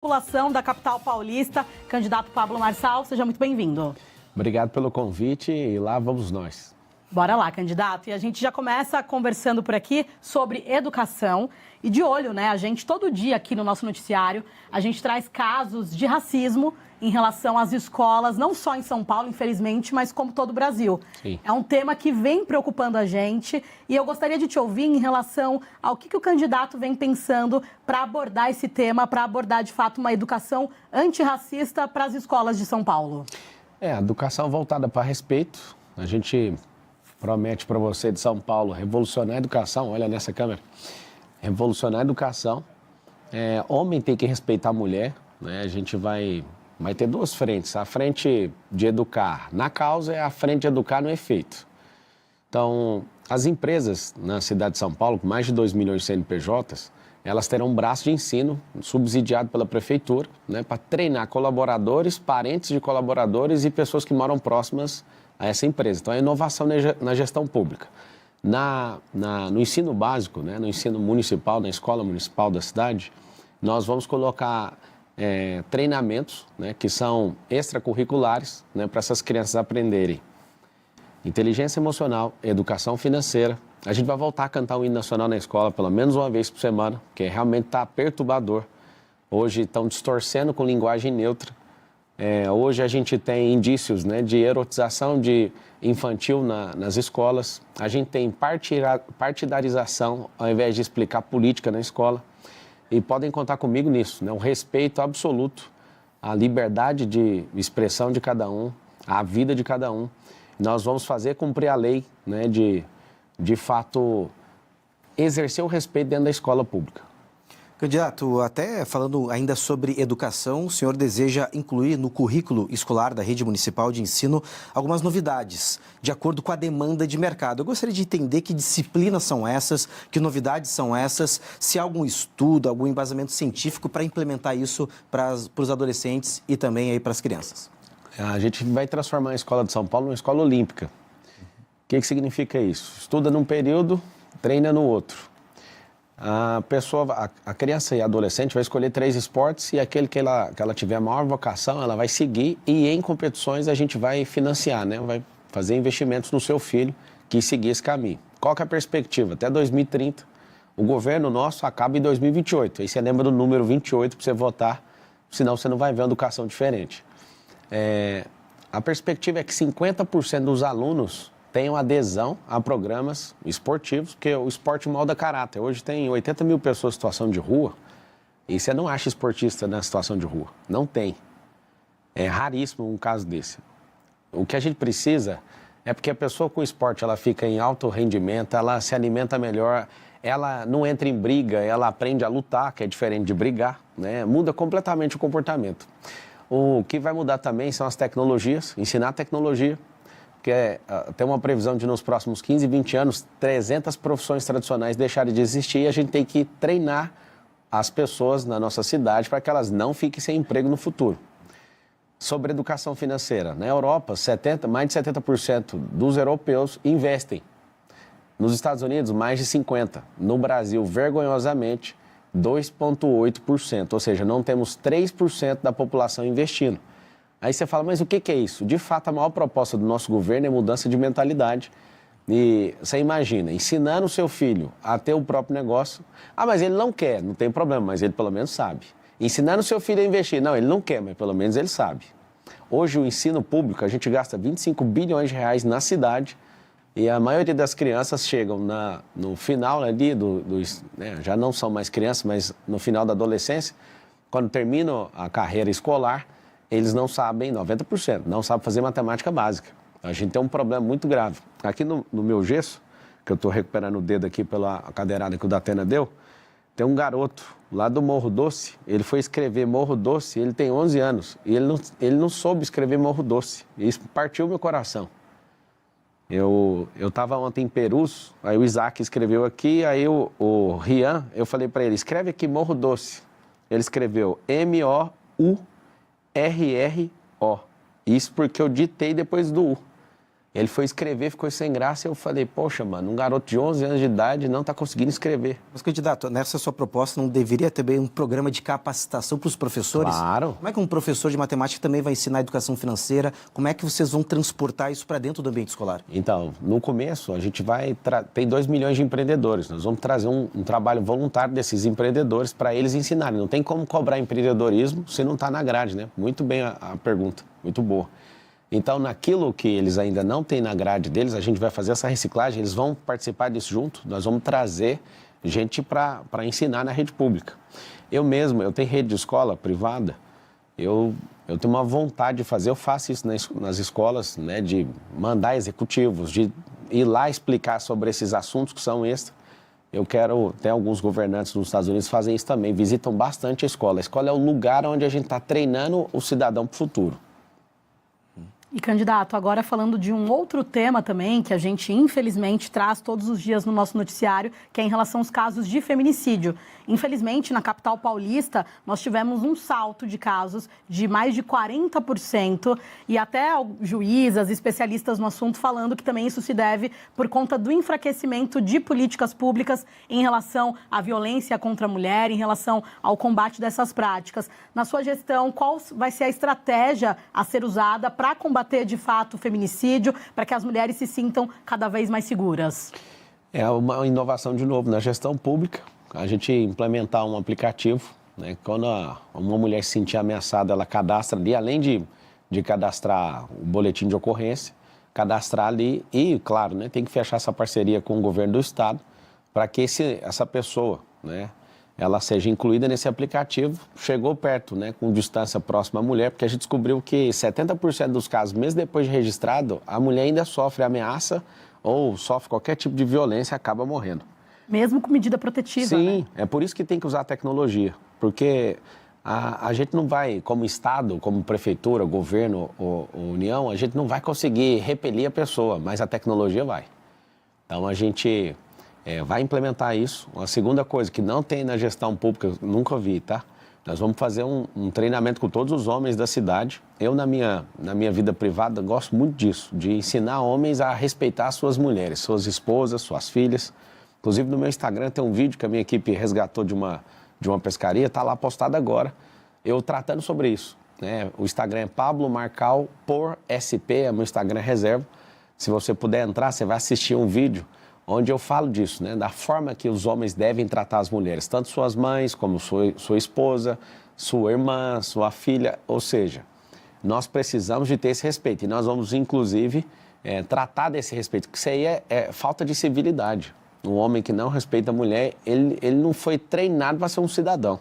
População da capital paulista, candidato Pablo Marçal, seja muito bem-vindo. Obrigado pelo convite e lá vamos nós. Bora lá, candidato. E a gente já começa conversando por aqui sobre educação e de olho, né? A gente, todo dia aqui no nosso noticiário, a gente traz casos de racismo em relação às escolas, não só em São Paulo, infelizmente, mas como todo o Brasil. Sim. É um tema que vem preocupando a gente e eu gostaria de te ouvir em relação ao que o candidato vem pensando para abordar esse tema, para abordar, de fato, uma educação antirracista para as escolas de São Paulo. A educação voltada para respeito. A gente promete para você de São Paulo revolucionar a educação, olha nessa câmera, revolucionar a educação. Homem tem que respeitar a mulher, né? A gente vai ter duas frentes, a frente de educar na causa e a frente de educar no efeito. Então, as empresas na cidade de São Paulo, com mais de 2 milhões de CNPJs, elas terão um braço de ensino subsidiado pela prefeitura, né, para treinar colaboradores, parentes de colaboradores e pessoas que moram próximas a essa empresa. Então, é inovação na gestão pública. No ensino básico, né, no ensino municipal, na escola municipal da cidade, nós vamos colocar treinamentos, né, que são extracurriculares, né, para essas crianças aprenderem inteligência emocional, educação financeira. A gente vai voltar a cantar o hino nacional na escola pelo menos uma vez por semana, porque realmente está perturbador. Hoje estão distorcendo com linguagem neutra. Hoje a gente tem indícios, né, de erotização de infantil nas escolas. A gente tem partidarização ao invés de explicar política na escola. E podem contar comigo nisso, né? O respeito absoluto à liberdade de expressão de cada um, à vida de cada um. Nós vamos fazer cumprir a lei, né, de fato, exercer o respeito dentro da escola pública. Candidato, até falando ainda sobre educação, o senhor deseja incluir no currículo escolar da Rede Municipal de Ensino algumas novidades, de acordo com a demanda de mercado. Eu gostaria de entender que disciplinas são essas, que novidades são essas, se há algum estudo, algum embasamento científico para implementar isso para os adolescentes e também aí para as crianças. A gente vai transformar a escola de São Paulo numa escola olímpica. O que significa isso? Estuda num período, treina no outro. A criança e a adolescente vai escolher 3 esportes e aquele que ela tiver a maior vocação, ela vai seguir e em competições a gente vai financiar, né? Vai fazer investimentos no seu filho que seguir esse caminho. Qual que é a perspectiva? Até 2030, o governo nosso acaba em 2028. Aí você lembra do número 28 para você votar, senão você não vai ver uma educação diferente. A perspectiva é que 50% dos alunos tenham adesão a programas esportivos, porque o esporte molda caráter. Hoje tem 80 mil pessoas em situação de rua e você não acha esportista na situação de rua. Não tem. É raríssimo um caso desse. O que a gente precisa é porque a pessoa com esporte, ela fica em alto rendimento, ela se alimenta melhor, ela não entra em briga, ela aprende a lutar, que é diferente de brigar, né? Muda completamente o comportamento. O que vai mudar também são as tecnologias, ensinar tecnologia, porque tem uma previsão de nos próximos 15, 20 anos, 300 profissões tradicionais deixarem de existir e a gente tem que treinar as pessoas na nossa cidade para que elas não fiquem sem emprego no futuro. Sobre educação financeira, na Europa, mais de 70% dos europeus investem. Nos Estados Unidos, mais de 50%. No Brasil, vergonhosamente, 2,8%, ou seja, não temos 3% da população investindo. Aí você fala, mas o que é isso? De fato, a maior proposta do nosso governo é mudança de mentalidade. E você imagina, ensinando o seu filho a ter o próprio negócio. Mas ele não quer, não tem problema, mas ele pelo menos sabe. Ensinando o seu filho a investir. Não, ele não quer, mas pelo menos ele sabe. Hoje, o ensino público, a gente gasta 25 bilhões de reais na cidade e a maioria das crianças chegam no final ali, já não são mais crianças, mas no final da adolescência, quando terminam a carreira escolar, eles não sabem, 90%, não sabem fazer matemática básica. A gente tem um problema muito grave. Aqui no meu gesso, que eu estou recuperando o dedo aqui pela cadeirada que o Datena deu, tem um garoto lá do Morro Doce, ele foi escrever Morro Doce, ele tem 11 anos, e ele não soube escrever Morro Doce. E isso partiu meu coração. Eu estava ontem em Perus, aí o Isaac escreveu aqui, aí o Rian, eu falei para ele, escreve aqui Morro Doce. Ele escreveu MOURRO. Isso porque eu ditei depois do U. Ele foi escrever, ficou sem graça, e eu falei, poxa, mano, um garoto de 11 anos de idade não está conseguindo escrever. Mas, candidato, nessa sua proposta não deveria ter bem um programa de capacitação para os professores? Claro. Como é que um professor de matemática também vai ensinar educação financeira? Como é que vocês vão transportar isso para dentro do ambiente escolar? Então, no começo, a gente tem 2 milhões de empreendedores. Nós vamos trazer um trabalho voluntário desses empreendedores para eles ensinarem. Não tem como cobrar empreendedorismo se não está na grade, né? Muito bem a pergunta, muito boa. Então, naquilo que eles ainda não têm na grade deles, a gente vai fazer essa reciclagem, eles vão participar disso junto, nós vamos trazer gente para ensinar na rede pública. Eu tenho rede de escola privada, eu tenho uma vontade de fazer, eu faço isso nas escolas, né, de mandar executivos, de ir lá explicar sobre esses assuntos que são extra. Tem alguns governantes nos Estados Unidos que fazem isso também, visitam bastante a escola. A escola é o lugar onde a gente está treinando o cidadão para o futuro. E, candidato, agora falando de um outro tema também, que a gente infelizmente traz todos os dias no nosso noticiário, que é em relação aos casos de feminicídio. Infelizmente, na capital paulista, nós tivemos um salto de casos de mais de 40%, e até juízas, especialistas no assunto, falando que também isso se deve por conta do enfraquecimento de políticas públicas em relação à violência contra a mulher, em relação ao combate dessas práticas. Na sua gestão, qual vai ser a estratégia a ser usada para combater de fato o feminicídio, para que as mulheres se sintam cada vez mais seguras? É uma inovação, de novo, na gestão pública, a gente implementar um aplicativo, né? Quando uma mulher se sentir ameaçada, ela cadastra ali, além de cadastrar o boletim de ocorrência, cadastrar ali e, claro, né, tem que fechar essa parceria com o governo do estado para que essa pessoa, né, ela seja incluída nesse aplicativo. Chegou perto, né, com distância próxima à mulher, porque a gente descobriu que 70% dos casos, mesmo depois de registrado, a mulher ainda sofre ameaça ou sofre qualquer tipo de violência e acaba morrendo. Mesmo com medida protetiva, Sim, né? É por isso que tem que usar a tecnologia, porque a gente não vai, como Estado, como Prefeitura, Governo ou União, a gente não vai conseguir repelir a pessoa, mas a tecnologia vai. Então, a gente vai implementar isso. Uma segunda coisa que não tem na gestão pública, eu nunca vi, tá? Nós vamos fazer um treinamento com todos os homens da cidade. Eu, na minha vida privada, gosto muito disso, de ensinar homens a respeitar suas mulheres, suas esposas, suas filhas. Inclusive, no meu Instagram tem um vídeo que a minha equipe resgatou de uma pescaria, está lá postado agora, eu tratando sobre isso, né? O Instagram é Pablo Marcal por SP, é meu Instagram reserva. Se você puder entrar, você vai assistir um vídeo onde eu falo disso, né? Da forma que os homens devem tratar as mulheres, tanto suas mães, como sua esposa, sua irmã, sua filha, ou seja, nós precisamos de ter esse respeito e nós vamos, inclusive, tratar desse respeito, porque isso aí é falta de civilidade. Um homem que não respeita a mulher, ele não foi treinado para ser um cidadão.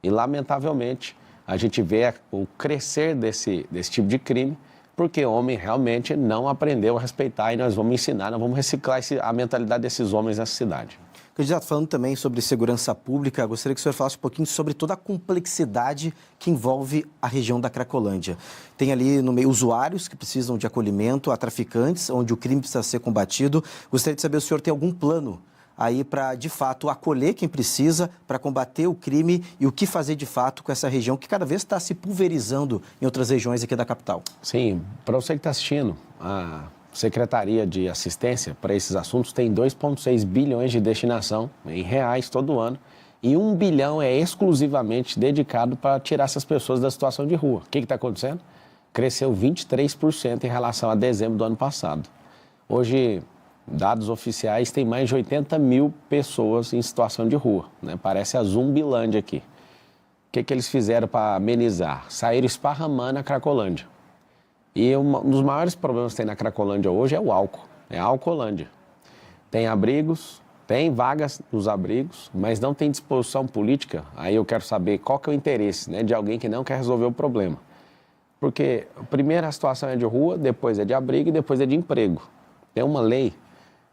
E, lamentavelmente, a gente vê o crescer desse tipo de crime, porque o homem realmente não aprendeu a respeitar e nós vamos ensinar, nós vamos reciclar a mentalidade desses homens nessa cidade. Candidato, falando também sobre segurança pública, gostaria que o senhor falasse um pouquinho sobre toda a complexidade que envolve a região da Cracolândia. Tem ali no meio usuários que precisam de acolhimento, há traficantes, onde o crime precisa ser combatido. Gostaria de saber se o senhor tem algum plano aí para, de fato, acolher quem precisa, para combater o crime e o que fazer, de fato, com essa região que cada vez está se pulverizando em outras regiões aqui da capital. Sim, para você que está assistindo, a Secretaria de Assistência para esses assuntos tem 2,6 bilhões de destinação em reais todo ano e 1 bilhão é exclusivamente dedicado para tirar essas pessoas da situação de rua. O que está acontecendo? Cresceu 23% em relação a dezembro do ano passado. Hoje, dados oficiais, tem mais de 80 mil pessoas em situação de rua, né? Parece a Zumbilândia aqui. O que eles fizeram para amenizar? Saíram esparramando a Cracolândia. E um dos maiores problemas que tem na Cracolândia hoje é o álcool, é a Alcolândia. Tem abrigos, tem vagas nos abrigos, mas não tem disposição política. Aí eu quero saber qual que é o interesse, né, de alguém que não quer resolver o problema. Porque primeiro a situação é de rua, depois é de abrigo e depois é de emprego. Tem uma lei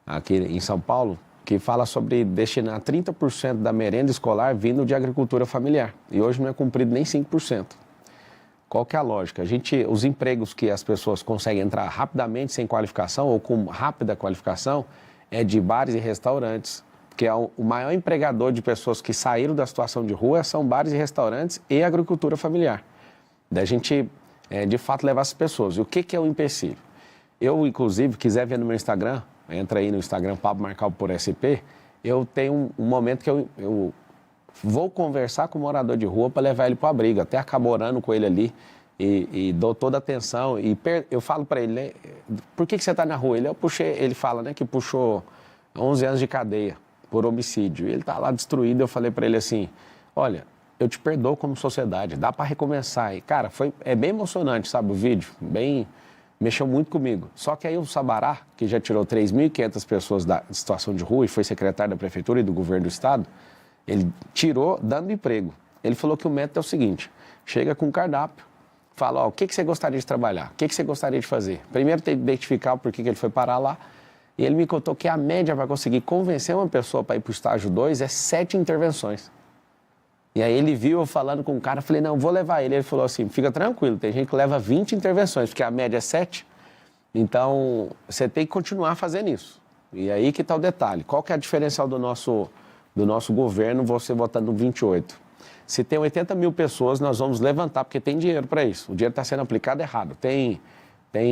aqui em São Paulo que fala sobre destinar 30% da merenda escolar vindo de agricultura familiar. E hoje não é cumprido nem 5%. Qual que é a lógica? Os empregos que as pessoas conseguem entrar rapidamente sem qualificação ou com rápida qualificação é de bares e restaurantes, porque o maior empregador de pessoas que saíram da situação de rua são bares e restaurantes e agricultura familiar. Da gente, de fato, levar essas pessoas. E o que é o empecilho? Eu, inclusive, quiser ver no meu Instagram, entra aí no Instagram, Pablo Marcal por SP, eu tenho um momento que eu vou conversar com o morador de rua para levar ele para o abrigo. Até acabo orando com ele ali e dou toda a atenção. E eu falo para ele, né, por que você está na rua? Ele fala, né, que puxou 11 anos de cadeia por homicídio. Ele está lá destruído. Eu falei para ele assim, olha, eu te perdoo como sociedade, dá para recomeçar. E, cara, é bem emocionante, sabe, o vídeo, mexeu muito comigo. Só que aí o Sabará, que já tirou 3.500 pessoas da situação de rua e foi secretário da prefeitura e do governo do estado, ele tirou dando emprego. Ele falou que o método é o seguinte, chega com um cardápio, fala, ó, o que você gostaria de trabalhar? O que você gostaria de fazer? Primeiro tem que identificar o porquê que ele foi parar lá. E ele me contou que a média para conseguir convencer uma pessoa para ir para o estágio 2 é 7 intervenções. E aí ele viu eu falando com o cara, falei, não, vou levar ele. Ele falou assim, fica tranquilo, tem gente que leva 20 intervenções, porque a média é 7. Então, você tem que continuar fazendo isso. E aí que está o detalhe. Qual que é a diferencial do nosso governo, você votando no 28? Se tem 80 mil pessoas, nós vamos levantar, porque tem dinheiro para isso. O dinheiro está sendo aplicado errado. Tem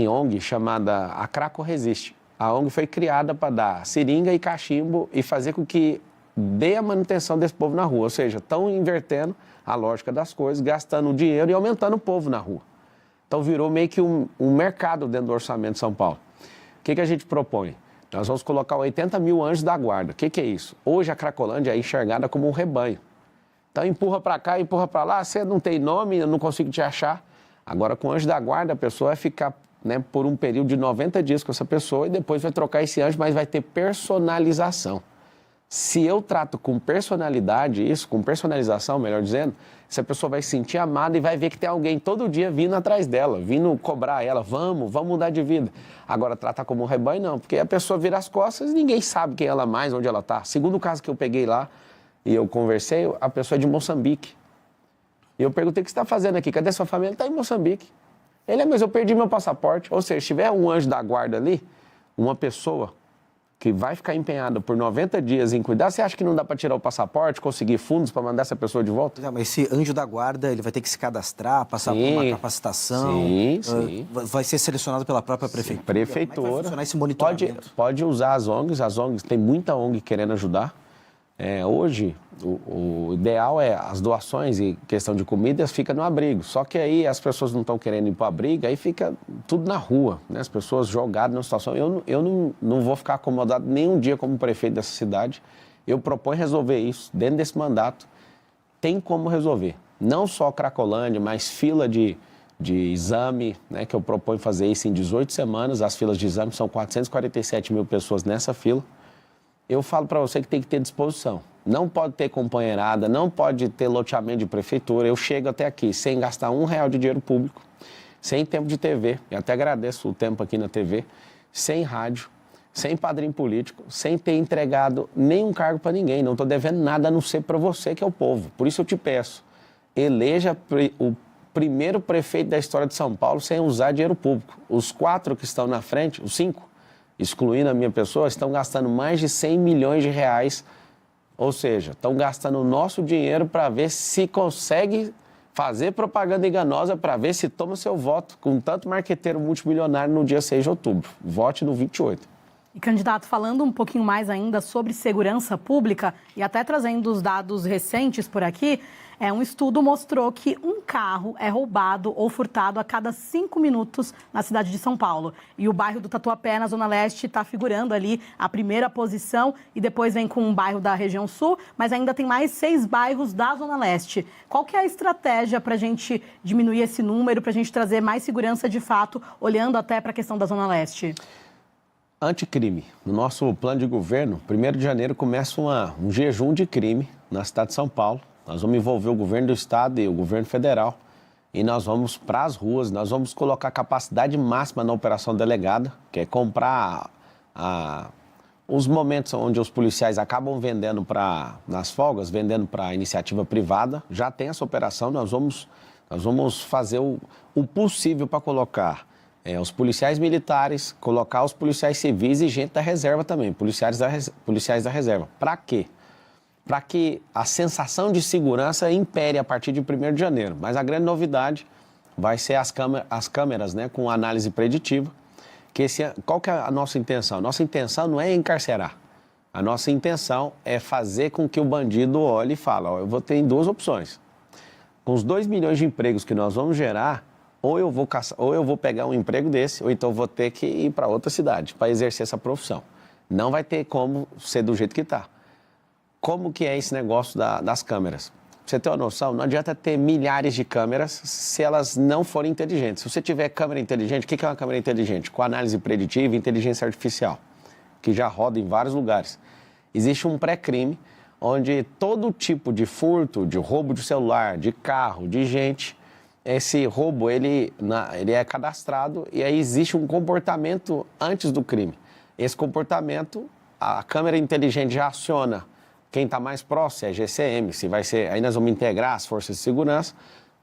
ONG chamada A Craco Resiste. A ONG foi criada para dar seringa e cachimbo e fazer com que dê a manutenção desse povo na rua. Ou seja, estão invertendo a lógica das coisas, gastando dinheiro e aumentando o povo na rua. Então virou meio que um mercado dentro do orçamento de São Paulo. O que a gente propõe? Nós vamos colocar 80 mil anjos da guarda. O que é isso? Hoje a Cracolândia é enxergada como um rebanho. Então empurra para cá, empurra para lá, você não tem nome, eu não consigo te achar. Agora com o anjo da guarda a pessoa vai ficar, né, por um período de 90 dias com essa pessoa e depois vai trocar esse anjo, mas vai ter personalização. Se eu trato com personalidade isso, com personalização, melhor dizendo, essa pessoa vai se sentir amada e vai ver que tem alguém todo dia vindo atrás dela, vindo cobrar ela, vamos mudar de vida. Agora, tratar como um rebanho, não, porque a pessoa vira as costas e ninguém sabe quem ela é mais, onde ela está. Segundo o caso que eu peguei lá e eu conversei, a pessoa é de Moçambique. E eu perguntei, o que você está fazendo aqui? Cadê sua família? Ele está em Moçambique. Mas eu perdi meu passaporte. Ou seja, se tiver um anjo da guarda ali, uma pessoa que vai ficar empenhada por 90 dias em cuidar, você acha que não dá para tirar o passaporte, conseguir fundos para mandar essa pessoa de volta? Mas esse anjo da guarda, ele vai ter que se cadastrar, passar por uma capacitação? Sim. Vai ser selecionado pela própria prefeitura? Sim, prefeitura. Como é que vai funcionar esse monitoramento? Pode usar as ONGs, tem muita ONG querendo ajudar. Hoje, o ideal é as doações e questão de comidas fica no abrigo. Só que aí as pessoas não estão querendo ir para o abrigo, aí fica tudo na rua, né? As pessoas jogadas numa situação. Eu não vou ficar acomodado nem um dia como prefeito dessa cidade. Eu proponho resolver isso dentro desse mandato. Tem como resolver. Não só Cracolândia, mas fila de exame, né? Que eu proponho fazer isso em 18 semanas. As filas de exame são 447 mil pessoas nessa fila. Eu falo para você que tem que ter disposição. Não pode ter companheirada, não pode ter loteamento de prefeitura. Eu chego até aqui sem gastar R$1 de dinheiro público, sem tempo de TV, e até agradeço o tempo aqui na TV, sem rádio, sem padrinho político, sem ter entregado nenhum cargo para ninguém. Não estou devendo nada a não ser para você, que é o povo. Por isso eu te peço, eleja o primeiro prefeito da história de São Paulo sem usar dinheiro público. Os 4 que estão na frente, os 5, excluindo a minha pessoa, estão gastando mais de 100 milhões de reais, ou seja, estão gastando o nosso dinheiro para ver se consegue fazer propaganda enganosa, para ver se toma seu voto, com tanto marqueteiro multimilionário no dia 6 de outubro. Vote no 28. E, candidato, falando um pouquinho mais ainda sobre segurança pública e até trazendo os dados recentes por aqui, um estudo mostrou que um carro é roubado ou furtado a cada 5 minutos na cidade de São Paulo. E o bairro do Tatuapé, na Zona Leste, está figurando ali a primeira posição e depois vem com um bairro da região sul, mas ainda tem mais 6 bairros da Zona Leste. Qual que é a estratégia para a gente diminuir esse número, para a gente trazer mais segurança de fato, olhando até para a questão da Zona Leste? Anticrime. No nosso plano de governo, 1º de janeiro começa um jejum de crime na cidade de São Paulo. Nós vamos envolver o governo do estado e o governo federal e nós vamos para as ruas, nós vamos colocar capacidade máxima na operação delegada, que é comprar os momentos onde os policiais acabam vendendo nas folgas, vendendo para iniciativa privada. Já tem essa operação, nós vamos fazer o possível para colocar os policiais militares, colocar os policiais civis e gente da reserva também, policiais da reserva. Para quê? Para que a sensação de segurança impere a partir de 1º de janeiro. Mas a grande novidade vai ser as câmeras, né, com análise preditiva, que qual que é a nossa intenção? Nossa intenção não é encarcerar. A nossa intenção é fazer com que o bandido olhe e fale, ó, eu vou ter duas opções. Com os 2 milhões de empregos que nós vamos gerar, ou eu vou pegar um emprego desse, ou então vou ter que ir para outra cidade para exercer essa profissão. Não vai ter como ser do jeito que está. Como que é esse negócio das câmeras? Pra você ter uma noção, não adianta ter milhares de câmeras se elas não forem inteligentes. Se você tiver câmera inteligente, o que é uma câmera inteligente? Com análise preditiva e inteligência artificial, que já roda em vários lugares. Existe um pré-crime onde todo tipo de furto, de roubo de celular, de carro, de gente, esse roubo ele é cadastrado e aí existe um comportamento antes do crime. Esse comportamento, a câmera inteligente já aciona quem está mais próximo, se é GCM, se vai ser, aí nós vamos integrar as forças de segurança,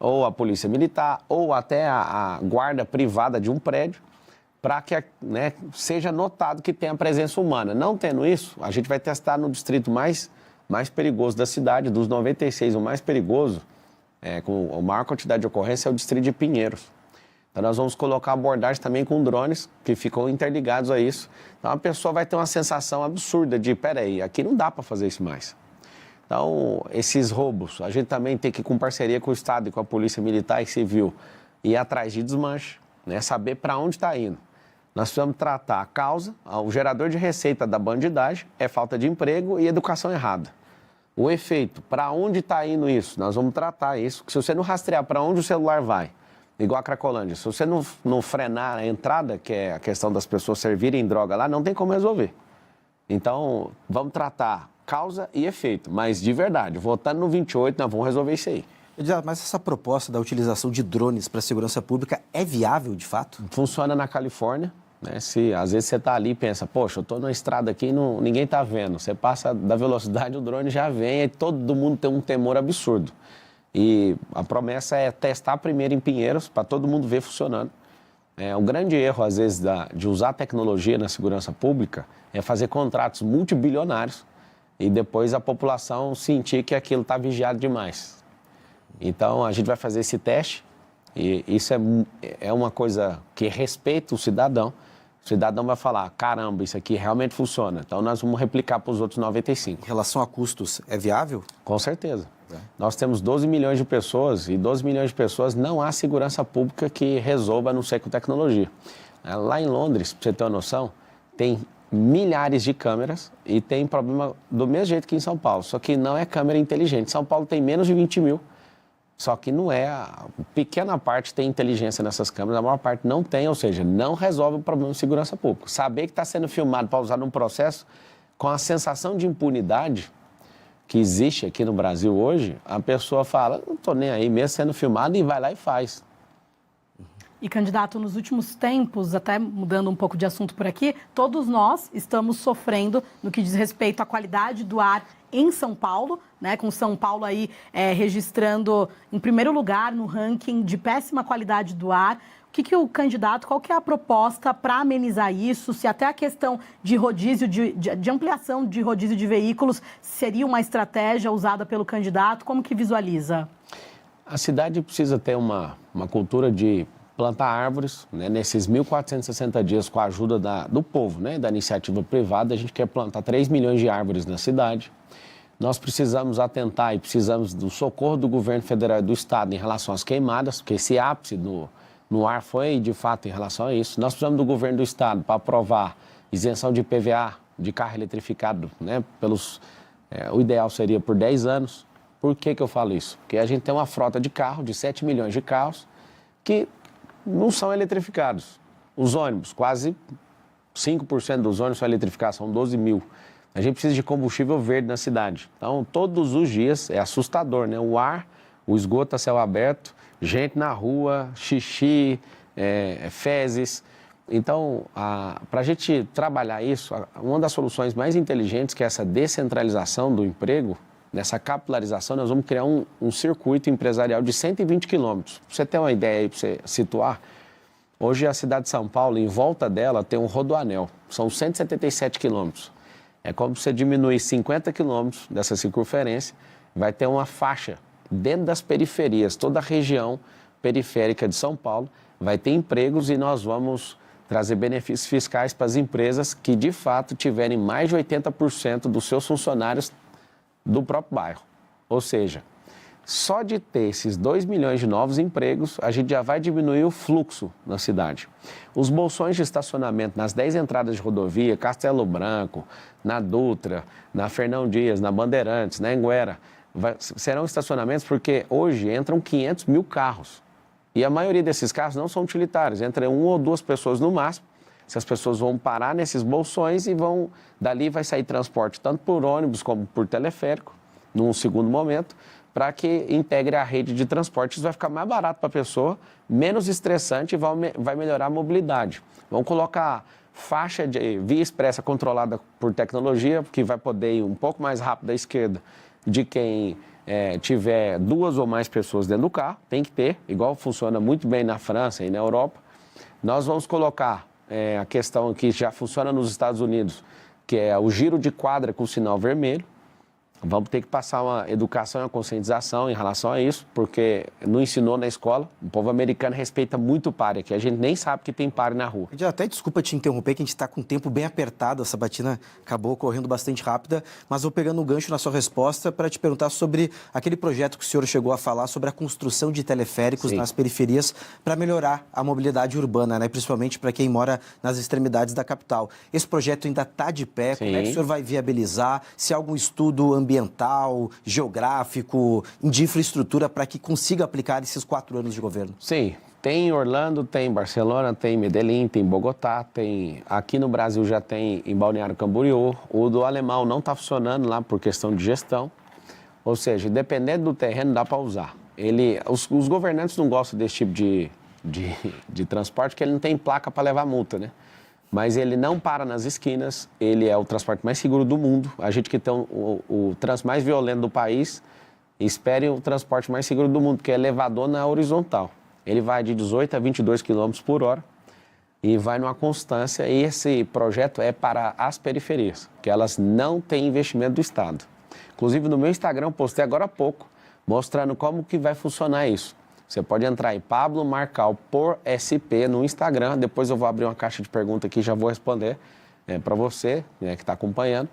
ou a polícia militar, ou até a guarda privada de um prédio, para que seja notado que tem a presença humana. Não tendo isso, a gente vai testar no distrito mais perigoso da cidade, dos 96, o mais perigoso, com a maior quantidade de ocorrência, é o distrito de Pinheiros. Então, nós vamos colocar abordagem também com drones, que ficam interligados a isso. Então, a pessoa vai ter uma sensação absurda de, peraí, aqui não dá para fazer isso mais. Então, esses roubos, a gente também tem que, com parceria com o Estado e com a Polícia Militar e Civil, ir atrás de desmanche, saber para onde está indo. Nós precisamos tratar a causa, o gerador de receita da bandidagem é falta de emprego e educação errada. O efeito, para onde está indo isso? Nós vamos tratar isso, que se você não rastrear para onde o celular vai, igual a Cracolândia, se você não frenar a entrada, que é a questão das pessoas servirem droga lá, não tem como resolver. Então, vamos tratar causa e efeito, mas de verdade, votando no 28, nós vamos resolver isso aí. Mas essa proposta da utilização de drones para a segurança pública é viável, de fato? Funciona na Califórnia, Se às vezes você está ali e pensa, poxa, eu estou na estrada aqui e ninguém está vendo. Você passa da velocidade, o drone já vem e todo mundo tem um temor absurdo. E a promessa é testar primeiro em Pinheiros, para todo mundo ver funcionando. O grande erro, às vezes, de usar a tecnologia na segurança pública é fazer contratos multibilionários e depois a população sentir que aquilo está vigiado demais. Então, a gente vai fazer esse teste e isso é uma coisa que respeita o cidadão. O cidadão vai falar, caramba, isso aqui realmente funciona. Então, nós vamos replicar para os outros 95. Em relação a custos, é viável? Com certeza. Nós temos 12 milhões de pessoas e 12 milhões de pessoas não há segurança pública que resolva a não ser com tecnologia. Lá em Londres, para você ter uma noção, tem milhares de câmeras e tem problema do mesmo jeito que em São Paulo, só que não é câmera inteligente. São Paulo tem menos de 20 mil, só que não é, pequena parte tem inteligência nessas câmeras, a maior parte não tem, ou seja, não resolve o problema de segurança pública. Saber que está sendo filmado para usar num processo com a sensação de impunidade que existe aqui no Brasil hoje, a pessoa fala, não estou nem aí, mesmo sendo filmado, e vai lá e faz. E, candidato, nos últimos tempos, até mudando um pouco de assunto por aqui, todos nós estamos sofrendo no que diz respeito à qualidade do ar em São Paulo, com São Paulo aí registrando em primeiro lugar no ranking de péssima qualidade do ar. O candidato, qual que é a proposta para amenizar isso? Se até a questão de rodízio, de ampliação de rodízio de veículos seria uma estratégia usada pelo candidato, como que visualiza? A cidade precisa ter uma cultura de plantar árvores, nesses 1.460 dias com a ajuda do povo, da iniciativa privada, a gente quer plantar 3 milhões de árvores na cidade. Nós precisamos atentar e precisamos do socorro do governo federal e do estado em relação às queimadas, porque esse ápice no ar foi, de fato, em relação a isso. Nós precisamos do governo do estado para aprovar isenção de IPVA de carro eletrificado, o ideal seria por 10 anos. Por que eu falo isso? Porque a gente tem uma frota de carro, de 7 milhões de carros, que não são eletrificados. Os ônibus, quase 5% dos ônibus são eletrificados, são 12 mil. A gente precisa de combustível verde na cidade. Então, todos os dias, é assustador, O ar, o esgoto a céu aberto, gente na rua, xixi, fezes. Então, para a gente trabalhar isso, uma das soluções mais inteligentes, que é essa descentralização do emprego, nessa capilarização, nós vamos criar um circuito empresarial de 120 quilômetros. Para você ter uma ideia aí, para você situar, hoje a cidade de São Paulo, em volta dela, tem um rodoanel. São 177 quilômetros. É como você diminuir 50 quilômetros dessa circunferência, vai ter uma faixa dentro das periferias, toda a região periférica de São Paulo vai ter empregos e nós vamos trazer benefícios fiscais para as empresas que, de fato, tiverem mais de 80% dos seus funcionários do próprio bairro. Ou seja, só de ter esses 2 milhões de novos empregos, a gente já vai diminuir o fluxo na cidade. Os bolsões de estacionamento nas 10 entradas de rodovia, Castelo Branco, na Dutra, na Fernão Dias, na Bandeirantes, na Anguera, serão estacionamentos porque hoje entram 500 mil carros. E a maioria desses carros não são utilitários, entra 1 ou 2 pessoas no máximo. Essas pessoas vão parar nesses bolsões e dali vai sair transporte tanto por ônibus como por teleférico, num segundo momento, para que integre a rede de transporte. Isso vai ficar mais barato para a pessoa, menos estressante e vai melhorar a mobilidade. Vamos colocar faixa de via expressa controlada por tecnologia, que vai poder ir um pouco mais rápido à esquerda de quem tiver 2 ou mais pessoas dentro do carro, tem que ter, igual funciona muito bem na França e na Europa. Nós vamos colocar a questão que já funciona nos Estados Unidos, que é o giro de quadra com o sinal vermelho. Vamos ter que passar uma educação e uma conscientização em relação a isso, porque não ensinou na escola. O povo americano respeita muito o pare aqui. A gente nem sabe que tem pare na rua. Até desculpa te interromper, que a gente está com o tempo bem apertado. A sabatina acabou correndo bastante rápida, mas vou pegando um gancho na sua resposta para te perguntar sobre aquele projeto que o senhor chegou a falar sobre a construção de teleféricos nas periferias para melhorar a mobilidade urbana, né? Principalmente para quem mora nas extremidades da capital. Esse projeto ainda está de pé? Como é que o senhor vai viabilizar? Se há algum estudo ambiental, geográfico, de infraestrutura para que consiga aplicar esses 4 anos de governo? Sim, tem em Orlando, tem em Barcelona, tem em Medellín, tem em Bogotá, tem aqui no Brasil já tem em Balneário Camboriú. O do alemão não está funcionando lá por questão de gestão, ou seja, dependendo do terreno dá para usar. Os governantes não gostam desse tipo de transporte porque ele não tem placa para levar multa, né? Mas ele não para nas esquinas, ele é o transporte mais seguro do mundo. A gente que tem o trânsito mais violento do país, espere o transporte mais seguro do mundo, que é elevador na horizontal. Ele vai de 18 a 22 km por hora e vai numa constância. E esse projeto é para as periferias, que elas não têm investimento do Estado. Inclusive, no meu Instagram, eu postei agora há pouco, mostrando como que vai funcionar isso. Você pode entrar em Pablo Marcal por SP no Instagram. Depois eu vou abrir uma caixa de perguntas aqui e já vou responder para você, né, que está acompanhando.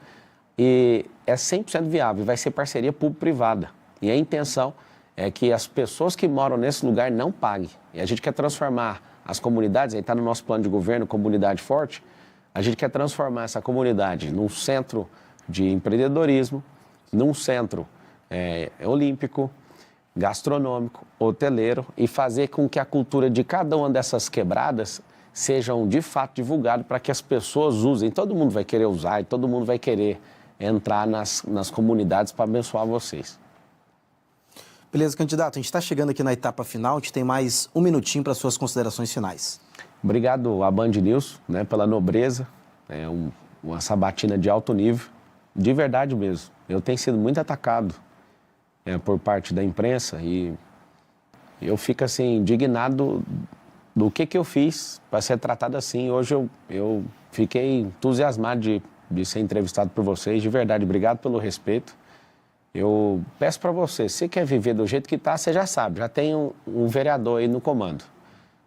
E é 100% viável, vai ser parceria público-privada. E a intenção é que as pessoas que moram nesse lugar não paguem. E a gente quer transformar as comunidades, aí está no nosso plano de governo, Comunidade Forte, a gente quer transformar essa comunidade num centro de empreendedorismo, num centro olímpico, gastronômico, hoteleiro e fazer com que a cultura de cada uma dessas quebradas sejam de fato divulgadas para que as pessoas usem. Todo mundo vai querer usar e todo mundo vai querer entrar nas comunidades para abençoar vocês. Beleza, candidato. A gente está chegando aqui na etapa final, a gente tem mais um minutinho para suas considerações finais. Obrigado à Band News, né, pela nobreza, uma sabatina de alto nível, de verdade mesmo. Eu tenho sido muito atacado por parte da imprensa e eu fico assim indignado do que eu fiz para ser tratado assim. Hoje eu fiquei entusiasmado de ser entrevistado por vocês, de verdade. Obrigado pelo respeito. Eu peço para você, se você quer viver do jeito que está, você já sabe, já tem um vereador aí no comando.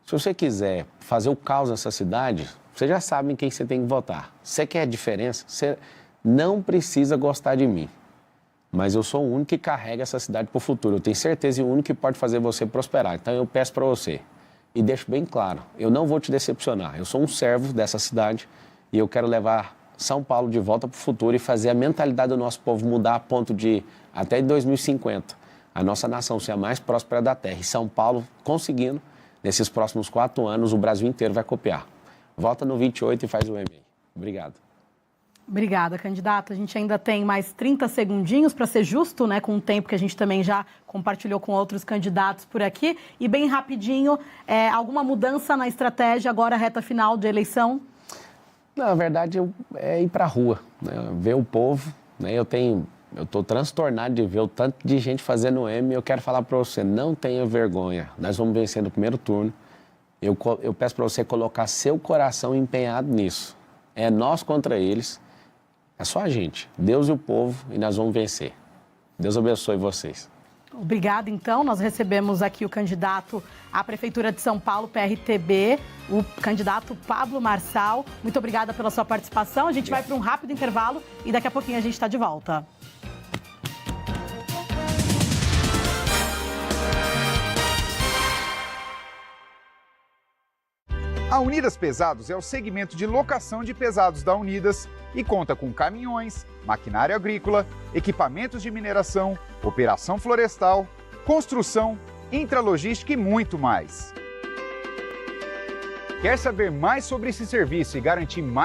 Se você quiser fazer o caos nessa cidade, você já sabe em quem você tem que votar. Você quer diferença, você não precisa gostar de mim. Mas eu sou o único que carrega essa cidade para o futuro. Eu tenho certeza e o único que pode fazer você prosperar. Então eu peço para você, e deixo bem claro, eu não vou te decepcionar. Eu sou um servo dessa cidade e eu quero levar São Paulo de volta para o futuro e fazer a mentalidade do nosso povo mudar a ponto de, até 2050, a nossa nação ser a mais próspera da Terra. E São Paulo conseguindo, nesses próximos 4 anos, o Brasil inteiro vai copiar. Volta no 28 e faz o e-mail. Obrigado. Obrigada, candidato. A gente ainda tem mais 30 segundinhos para ser justo, né, com o tempo que a gente também já compartilhou com outros candidatos por aqui. E bem rapidinho, alguma mudança na estratégia agora, reta final de eleição? Na verdade, é ir para a rua, né, ver o povo. Né, eu estou transtornado de ver o tanto de gente fazendo M. Eu quero falar para você, não tenha vergonha. Nós vamos vencer no primeiro turno. Eu peço para você colocar seu coração empenhado nisso. É nós contra eles. É só a gente, Deus e o povo, e nós vamos vencer. Deus abençoe vocês. Obrigada, então. Nós recebemos aqui o candidato à Prefeitura de São Paulo, PRTB, o candidato Pablo Marçal. Muito obrigada pela sua participação. A gente vai para um rápido intervalo e daqui a pouquinho a gente está de volta. A Unidas Pesados é o segmento de locação de pesados da Unidas e conta com caminhões, maquinário agrícola, equipamentos de mineração, operação florestal, construção, intralogística e muito mais. Quer saber mais sobre esse serviço e garantir mais